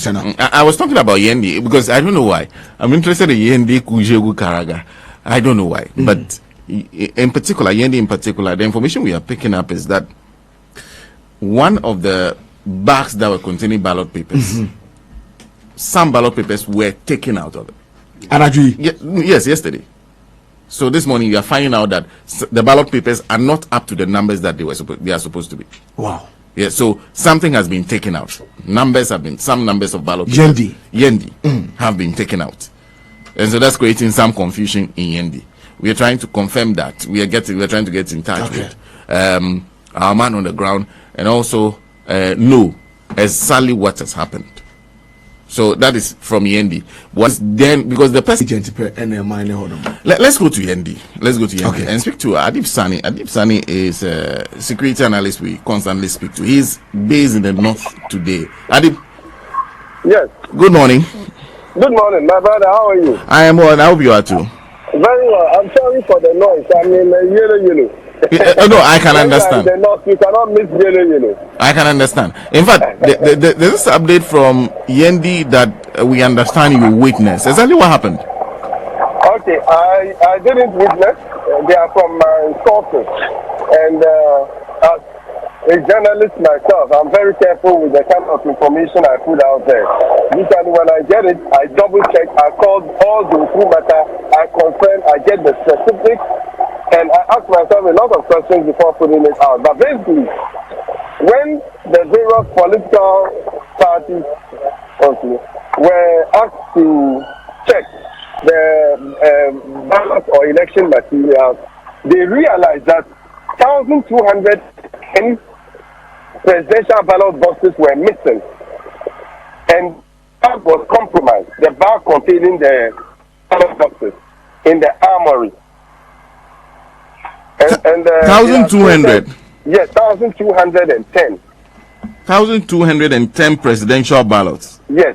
I was talking about Yendi because I don't know why. I'm interested in Yendi, Kujegu, Karaga. I don't know why. But in particular, Yendi in particular, the information we are picking up is that one of the bags that were containing ballot papers, some ballot papers were taken out of it. Yes, yesterday. So this morning you are finding out that the ballot papers are not up to the numbers that they are supposed to be. Wow. Yeah, so something has been taken out. Some numbers of ballot papers, Yendi have been taken out. And so that's creating some confusion in Yendi. We are trying to confirm that. We are trying to get in touch with our man on the ground and also know exactly what has happened. So that is from Yendi. What's then because the person let's go to Yendi. And speak to Adib Sani. Adib Sani is a security analyst we constantly speak to. He's based in the north today. Adib. Yes. Good morning. Good morning, my brother. How are you? I am well. I hope you are too. Very well. I'm sorry for the noise. I mean, yellow. No, I can understand. The north, you cannot miss yellow. I can understand. In fact, there's this update from Yendi that we understand you witnessed. Exactly what happened? Okay, I didn't witness. They are from my sources. And as a journalist myself, I'm very careful with the kind of information I put out there. Usually when I get it, I double check. I call all the who matter. I confirm. I get the specifics. And I ask myself a lot of questions before putting it out. But basically, when the various political parties were asked to check the ballot or election materials, they realized that 1,210 presidential ballot boxes were missing. And that was compromised. The bag containing the ballot boxes in the armory. And 1,200. Yes, 1,210. 1,210 presidential ballots. Yes.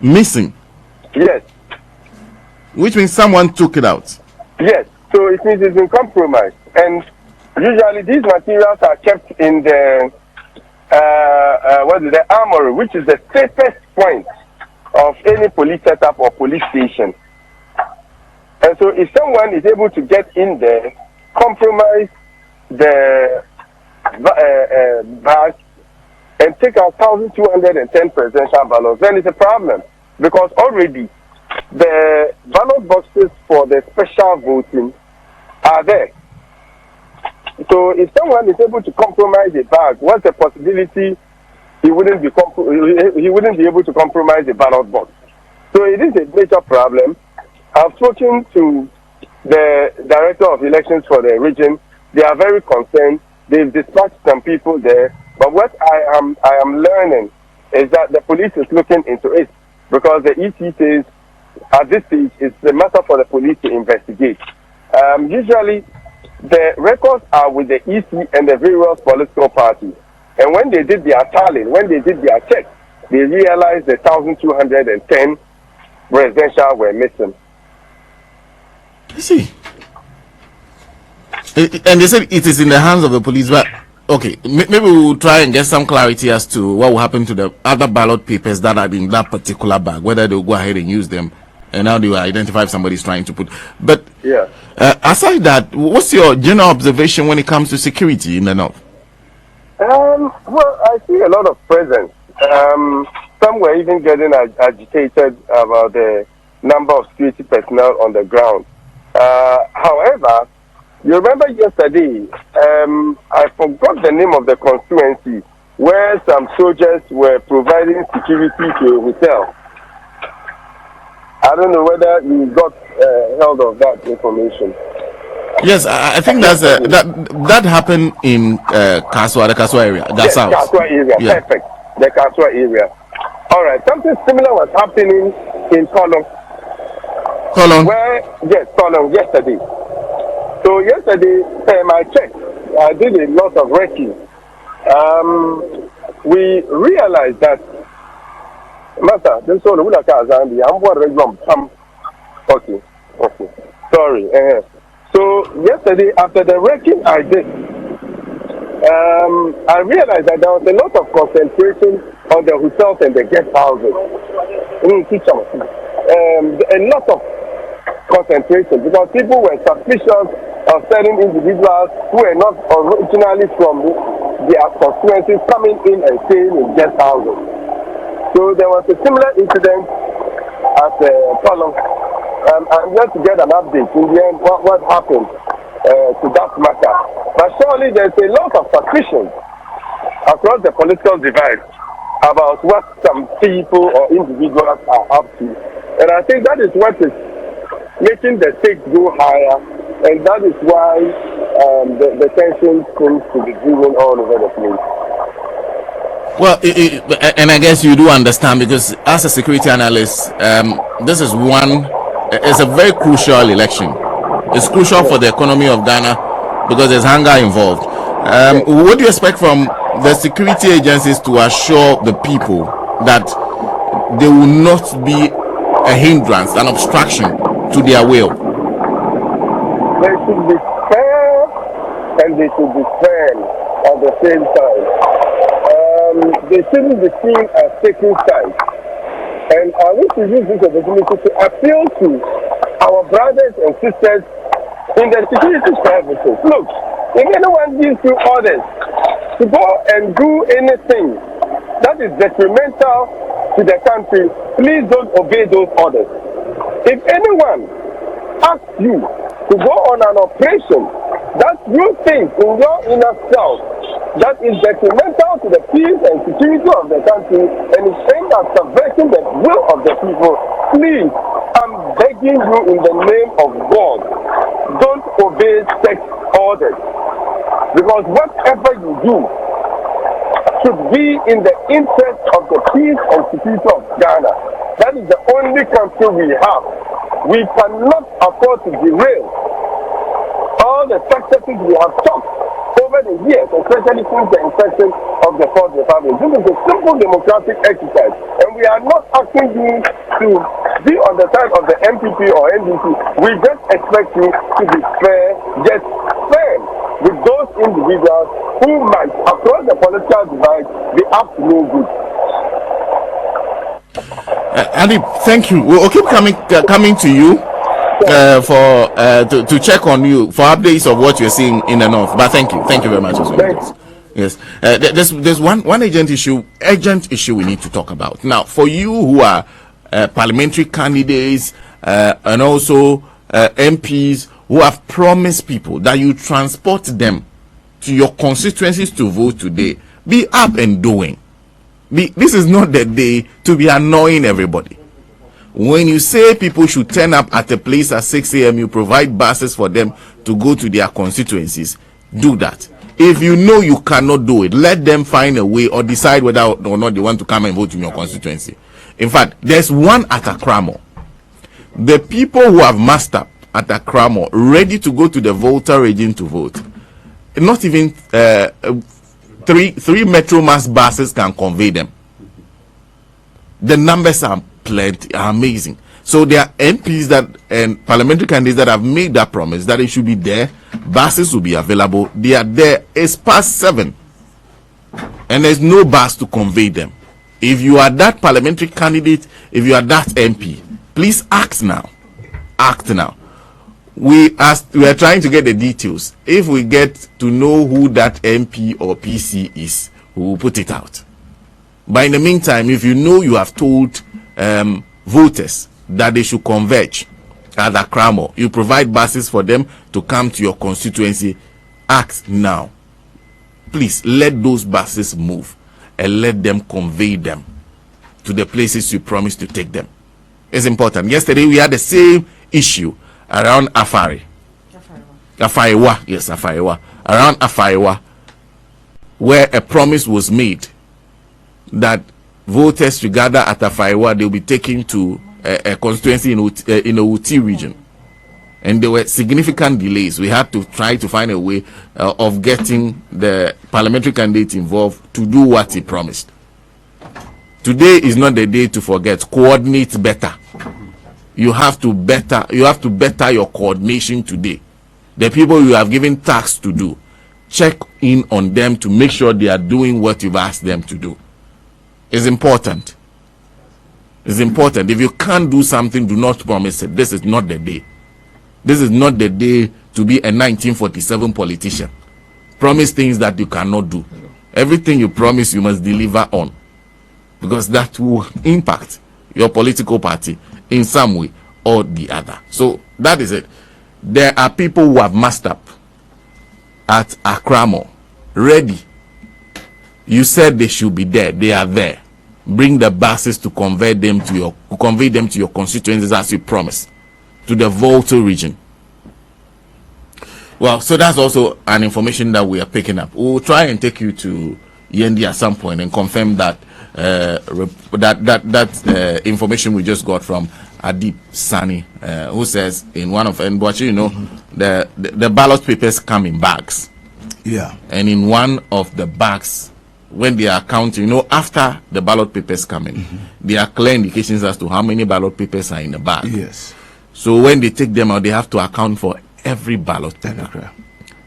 Missing. Yes. Which means someone took it out. Yes. So it means it's been compromised. And usually these materials are kept in the the armory, which is the safest point of any police setup or police station. And so if someone is able to get in there, compromise the bag, and take out 1,210 presidential ballots, then it's a problem. Because already the ballot boxes for the special voting are there. So if someone is able to compromise a bag, what's the possibility he wouldn't be able to compromise the ballot box? So it is a major problem. I've spoken to the director of elections for the region. They are very concerned. They've dispatched some people there. But what I am learning is that the police is looking into it because the EC says at this stage it's a matter for the police to investigate. Usually the records are with the EC and the various political parties. And when they did their tallying, when they did their check, they realized the 1,210 presidential were missing. I see. And they said it is in the hands of the police, but okay, maybe we will try and get some clarity as to what will happen to the other ballot papers that are in that particular bag, whether they will go ahead and use them, and how they will identify if somebody is trying to put. But yeah. Aside that, what's your general observation when it comes to security in the north? Well, I see a lot of presence. Some were even getting agitated about the number of security personnel on the ground. However, you remember yesterday, I forgot the name of the constituency where some soldiers were providing security to a hotel. I don't know whether you got held of that information. Yes, I think that's that happened in Kaswa, the Kaswa area. That's yes, Kaswa area, yeah. Perfect. The Kaswa area. All right, something similar was happening in Tolong. Tolong yesterday. So yesterday, I checked. I did a lot of recce. We realized that, Master, this is all the Zambia. I'm what regular. Okay. Sorry. So yesterday, after the wrecking I did, I realized that there was a lot of concentration on the hotels and the guest houses. A lot of concentration because people were suspicious of certain individuals who were not originally from their constituencies coming in and staying in guest houses. So there was a similar incident at Ballot. I'm just to get an update in the end what happened to that matter. But surely there's a lot of suspicion across the political divide about what some people or individuals are up to. And I think that is what is making the stakes go higher, and that is why the tension seems to be driven all over the place. Well, and I guess you do understand, because as a security analyst, this is it's a very crucial election. It's crucial for the economy of Ghana because there's hunger involved. What do you expect from the security agencies to assure the people that there will not be a hindrance, an obstruction to their will? They should be fair and they should be firm at the same time. They shouldn't be seen as taking sides. And I want to use this opportunity to appeal to our brothers and sisters in the security services. Look, if anyone gives you orders to go and do anything that is detrimental to the country, please don't obey those orders. If anyone asks you to go on an operation that you think in your inner self that is detrimental to the peace and security of the country and is aimed at subverting the will of the people, please, I'm begging you in the name of God, don't obey such orders. Because whatever you do should be in the interest of the peace and security of Ghana. That is the only country we have. We cannot afford to derail all the successes we have took over the years, especially since the inception of the Fourth Republic. This is a simple democratic exercise, and we are not asking you to be on the side of the MPP or NDC. We just expect you to be fair, just firm with those individuals who might, across the political divide, be up to no good. Andy, thank you. We'll keep coming to you to check on you for updates of what you're seeing in the north. But thank you very much as well. Yes, there's one urgent issue we need to talk about now. For you who are parliamentary candidates and also MPs who have promised people that you transport them to your constituencies to vote today, be up and doing. This is not the day to be annoying everybody. When you say people should turn up at a place at 6 a.m., you provide buses for them to go to their constituencies. Do that. If you know you cannot do it, let them find a way or decide whether or not they want to come and vote in your constituency. In fact, there's one at Akramo. The people who have mastered at Akramo, ready to go to the voter region to vote, not even three Metro Mass buses can convey them. The numbers are plenty, are amazing. So there are MPs and parliamentary candidates that have made that promise that it should be there. Buses will be available. They are there. It's past 7, and there's no bus to convey them. If you are that parliamentary candidate, if you are that MP, please act now. Act now. We are trying to get the details. If we get to know who that MP or PC is, we will put it out. But in the meantime, if you know you have told voters that they should converge at Akramo, you provide buses for them to come to your constituency, act now. Please let those buses move and let them convey them to the places you promised to take them. It's important. Yesterday we had the same issue around Afariwa. Yes, Afariwa. Around Afariwa, where a promise was made that voters should gather at Afariwa, they'll be taken to a constituency in the Uti region. And there were significant delays. We had to try to find a way of getting the parliamentary candidate involved to do what he promised. Today is not the day to forget. Coordinate better. You have to better your coordination today. The people you have given tasks to do, check in on them to make sure they are doing what you've asked them to do. is important. It's important. If you can't do something, do not promise it. This is not the day. This is not the day to be a 1947 politician. Promise things that you cannot do. Everything you promise, you must deliver on, because that will impact your political party in some way or the other. So that is it. There are people who have massed up at Akramo, ready. You said they should be there. They are there. Bring the buses to convey them to your constituencies as you promised, to the Volta region. Well, so that's also an information that we are picking up. We'll try and take you to Yendi at some point and confirm that information we just got from Adib Sani, who says in one of the ballot papers come in bags. Yeah. And in one of the bags, when they are counting, after the ballot papers come in, there are clear indications as to how many ballot papers are in the bag. Yes. So when they take them out, they have to account for every ballot paper.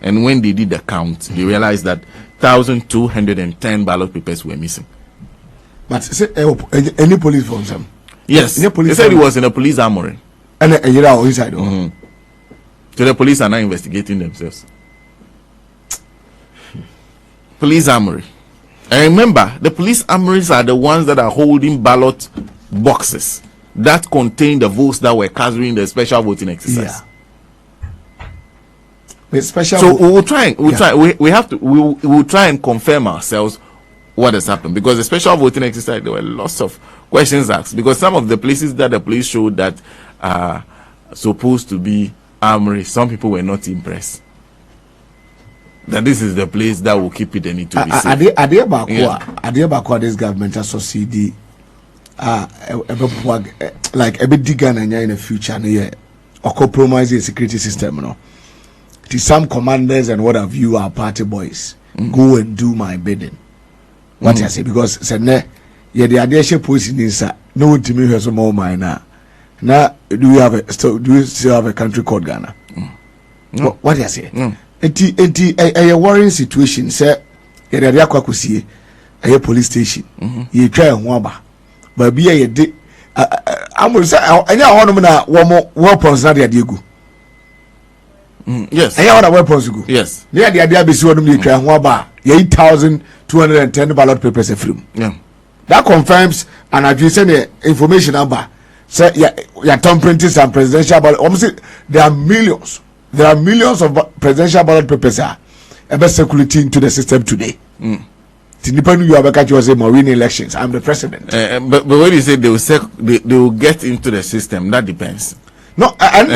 And when they did the count, they realized that 1,210 ballot papers were missing. But any police force them? Yes. They said it was in a police armory. And you're inside. So the police are now investigating themselves. Police armory. And remember, the police armories are the ones that are holding ballot boxes that contain the votes that were cast during the special voting exercise. Yeah. So we will try. We will try and confirm ourselves what has happened, because the special voting exercise, there were lots of questions asked, because some of the places that the police showed that are supposed to be armory, some people were not impressed that this is the place that will keep it and it to be safe. Are this government has succeeded like a bit digger in the future or compromise the security system, to some commanders and what have you, our party boys, go and do my bidding. What I say, because said the idea posting is no to me has more mine now. Do you still have a country called Ghana? What I say? A worrying situation, sir. You're a police station. You try and wamba, but be a day. I'm going to say, I know one more weapons that they go. Yes, I know weapons go. Yes, the idea be so you try and wamba 8,210 ballot papers a film. Yeah, that confirms, and I've sent the information number. Say, you're tampering some presidential ballot. Obviously, there are millions. There are millions of presidential ballot papers ever circulating into the system today. Depending you have a win elections, I'm the president. But when you say they will get into the system, that depends. No, and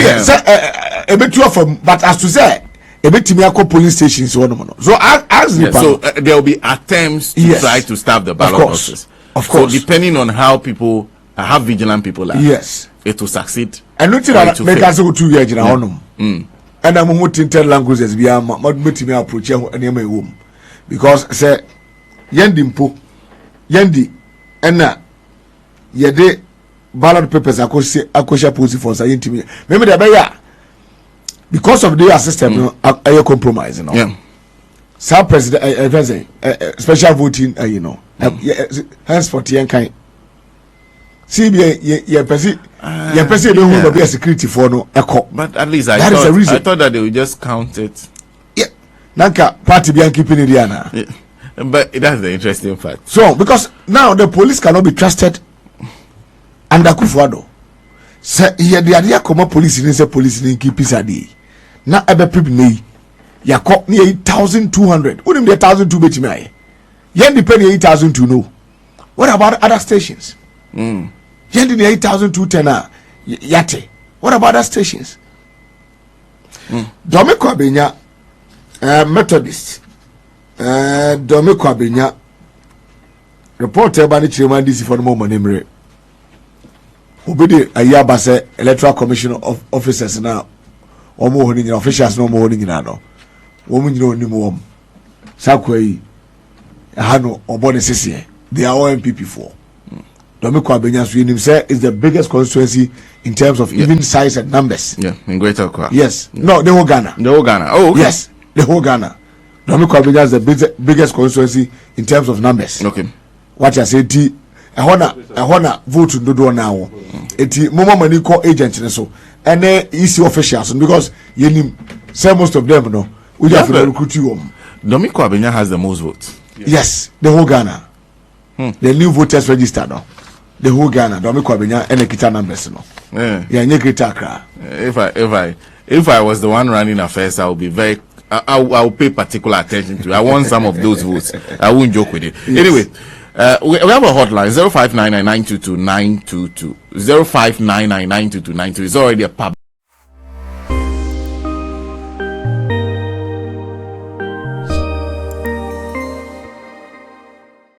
a bit too often, but as to say, a bit to police stations. So there will be attempts to try to stop the ballot process. Of course. So depending on how people, how vigilant people are, it will succeed. And nothing that make us go 2 years in and I'm going to tell languages we are not me approach any home because say Yendi and yede ballot papers akosha post for say intimi remember the because of their system a compromise some president special voting henceforth yen kind CBA your person don't be a security for no echo. But at least that is the reason. I thought that they would just count it. Yeah. Nanka party be keeping it Diana. But that's the interesting fact. So because now the police cannot be trusted under Kufuado. Say here the idea come police in say police in keep peace adi. Na ebe people ni ya cop near 8,200. Wouldn't be 1,200 bet me. Yendi penny 8,200 no. What about other stations? Yendi 8,210 yate. What about other stations? Domeko abenya Methodist. Domeko abenya reporter bani chairman DC for the moment emre. Obedi ayaba say electoral commission of officers now. Omo honi nyina officials no mo honi nyina no. Omo nyina oni mo wom. Sakwai hano obone sisi. They are all MPP for. Domeko abenya so him say is the biggest constituency in terms of even size and numbers. Yeah, in Greater Accra. Yes. No, the whole Ghana. The whole Ghana. Oh, okay. Yes, the whole Ghana. Domeko abenya is the biggest constituency in terms of numbers. Okay. What I say, ehona vote dodo na wo eti momo mani call agent ne so ene EC officials because yenim say most of them no we have to recruit you. Domiko Abenya has the most votes. Yes, the whole Ghana. The new voters register no. The whole Ghana. Domiko Abenya ene kita numbers no. Yeah, nye kita kra. If I was the one running affairs, I would be very I'll pay particular attention to it. I want some of those votes. I won't joke with it. Yes. Anyway, we have a hotline 0599922922 0599922922. It's already a pub.